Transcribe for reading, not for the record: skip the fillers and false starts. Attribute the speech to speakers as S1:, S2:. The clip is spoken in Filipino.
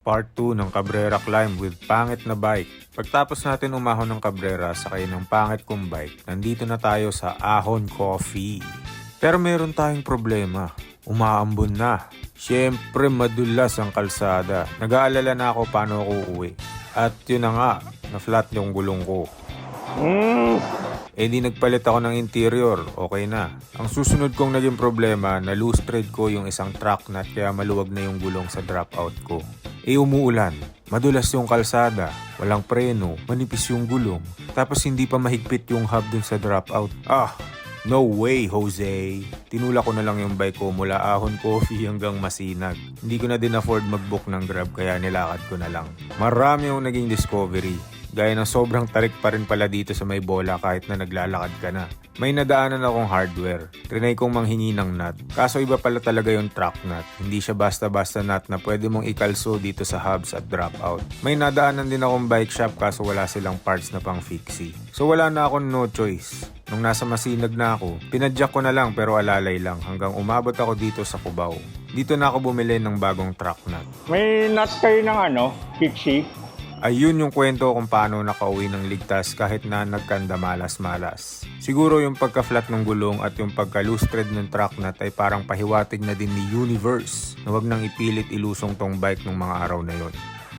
S1: Part 2 ng Cabrera Climb with pangit na bike. Pagtapos natin umahon ng Cabrera sakay ng pangit kong bike, nandito na tayo sa Ahon Coffee. Pero meron tayong problema. Umaambon na. Siyempre madulas ang kalsada. Nag-aalala na ako paano ako uuwi. At yun na nga, na-flat yung gulong ko. Di nagpalit ako ng interior, okay na. Ang susunod kong naging problema, na-loose thread ko yung isang track nut kaya maluwag na yung gulong sa dropout ko. Umuulan, madulas yung kalsada, walang preno, manipis yung gulong, tapos hindi pa mahigpit yung hub dun sa dropout. No way, Jose! Tinula ko na lang yung bike ko mula Ahon Coffee hanggang Masinag. Hindi ko na din afford mag-book ng Grab kaya nilakad ko na lang. Marami yung naging discovery. Gaya ng sobrang tarik pa rin pala dito sa may bola kahit na naglalakad ka na. May nadaanan akong hardware. Trinay kong manghingi ng nut. Kaso iba pala talaga yung track nut. Hindi siya basta-basta nut na pwede mong ikalso dito sa hubs at dropout. May nadaanan din akong bike shop kaso wala silang parts na pang fixie. So wala na akong no choice. Nung nasa Masinag na ako, pinadyak ko na lang pero alalay lang hanggang umabot ako dito sa Cubao. Dito na ako bumili ng bagong track nut.
S2: May nut kayo ng fixie?
S1: Ayun yung kwento kung paano nakauwi ng ligtas kahit na nagkanda malas-malas. Siguro yung pagka-flat ng gulong at yung pagka-loose thread ng track nut ay parang pahiwatig na din ni Universe na wag nang ipilit ilusong tong bike ng mga araw na yon.